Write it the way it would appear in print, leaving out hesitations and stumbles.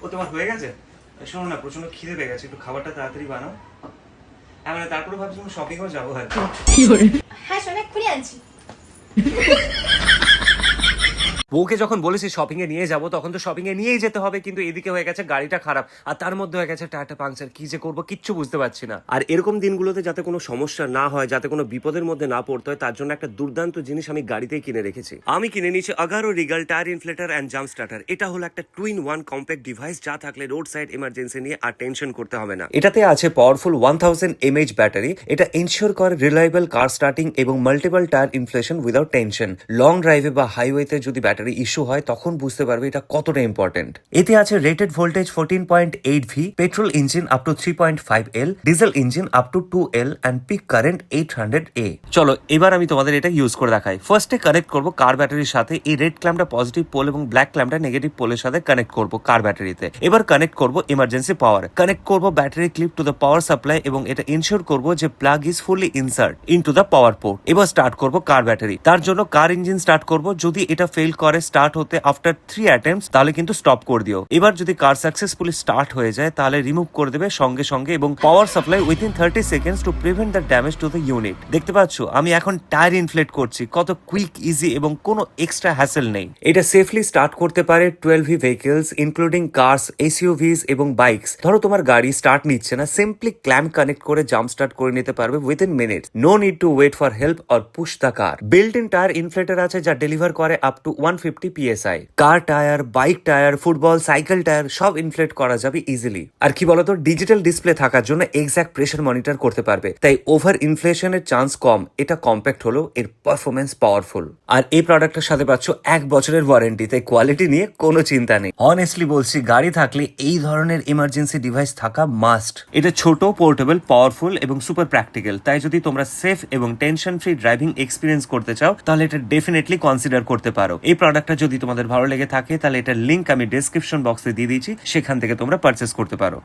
ও তোমার হয়ে গেছে? শোনো না, প্রচন্ড খিদে পেয়ে গেছে, একটু খাবারটা তাড়াতাড়ি বানাও। হ্যাঁ মানে তারপরে ভাবছি শপিংও যাবো আর কি। হ্যাঁ শোনো, এক্ষুনি আনছি। বউকে যখন বলেছি শপিং এ নিয়ে যাবো তখন তো শপিং এ নিয়েই যেতে হবে, কিন্তু এদিকে হয়ে গেছে গাড়িটা খারাপ, আর তার মধ্যে হয়ে গেছে টায়ারটা পাংচার। কি যে করবো কিচ্ছু বুঝতে পারছি না। আর এরকম দিনগুলোতে যাতে কোনো সমস্যা না হয়, যাতে কোনো বিপদের মধ্যে না পড়তে হয়, তার জন্য একটা দুর্দান্ত জিনিস আমি গাড়িতেই কিনে রেখেছি। আমি কিনে নিয়েছি Agaro regal tyre inflator and jump starter. এটা হলো একটা 2-in-1 কম্প্যাক্ট ডিভাইস, যা থাকলে রোড সাইড ইমার্জেন্সি নিয়ে আর টেনশন করতে হবে না। এটাতে আছে পাওয়ারফুল 1000 mAh ব্যাটারি। এটা এনশিওর করে রিলায়েবল কার স্টার্টিং এবং multiple tyre inflation without tension. Long ড্রাইভে বা হাইওয়েতে যদি ব্যাটারি ইস্যু হয় তখন বুঝতে পারবে এটা কতটা ইম্পর্টেন্ট। এতে আছে rated voltage 14.8V, petrol engine up to 3.5L, diesel engine up to 2L and peak current 800A। চলো এবার আমি তোমাদের এটা ইউজ করে দেখাই। ফার্স্টে কানেক্ট করব কার ব্যাটারির সাথে। এই রেড ক্ল্যাম্পটা পজিটিভ পোল এবং ব্ল্যাক ক্ল্যাম্পটা নেগেটিভ পোলের সাথে কানেক্ট করব কার ব্যাটারিতে। এবার কানেক্ট করব ইমার্জেন্সি পাওয়ার। কানেক্ট করব battery clip to the power supply এবং এটা ইনশিওর করব যে plug is fully insert into the power port. এবার স্টার্ট করব কার ব্যাটারি। তার জন্য কার ইঞ্জিন স্টার্ট করব। যদি এটা ফেল করে স্টার্ট হতে আফটার 3 অ্যাটেম্পটস তাহলে কিন্তু স্টপ করে দিও। এবার যদি কার সাকসেসফুলি স্টার্ট হয়ে যায় তাহলে রিমুভ করে দেবে সঙ্গে সঙ্গে এবং power supply within 30 seconds to prevent the damage to the unit. দেখতে পাচ্ছ আমি এখন টায়ার ইনফ্লেট করছি, কত কুইক, ইজি এবং কোনো এক্সট্রা হ্যাসেল নেই। এটা সেফলি স্টার্ট করতে পারে 12V ভেহিকলস ইনক্লুডিং কার্স, এসইউভিস এবং বাইকস। ধরো তোমার গাড়ি স্টার্ট নিচ্ছে না, সিম্পলি ক্ল্যাম্প কানেক্ট করে জাম্প স্টার্ট করে নিতে পারবে within minutes. No need to wait for help or push the car. Built in tyre inflator আছে যা ডেলিভার করে up to 150 PSI। Car tyre, bike tyre, football, cycle tyre সব inflate করা যাবে ইজিলি। আর কি বলতো, ডিজিটাল ডিসপ্লে থাকার জন্য এক্সাক্ট প্রেসার মনিটর করতে পারবে, তাই ওভার ইনফ্লেশনের চান্স কম। এটা কম্প্যাক্ট হলো, এর পারফরমেন্স পাওয়ারফুল। আর এই প্রোডাক্টের সাথে পাচ্ছ 1 বছরের ওয়ারেন্টি, তাই কোয়ালিটি নিয়ে কোনো চিন্তা নেই। অনেস্টলি বলছি, গাড়ি থাকলে এই ধরনের ইমার্জেন্সি ডিভাইস থাকা মাস্ট। এটা ছোট, পোর্টেবল, পাওয়ারফুল এবং সুপার প্র্যাকটিক্যাল। তাই যদি তোমরা সেফ এবং টেনশন ফ্রি ড্রাইভিং এক্সপিরিয়েন্স করতে চাও তাহলে এটা ডেফিনেটলি কনসিডার করতে পারো। এই প্রোডাক্টটা যদি তোমাদের ভালো লেগে থাকে তাহলে এটার লিংক আমি ডেসক্রিপশন বক্সে দিয়ে দিয়েছি, সেখান থেকে তোমরা পারচেস করতে পারো।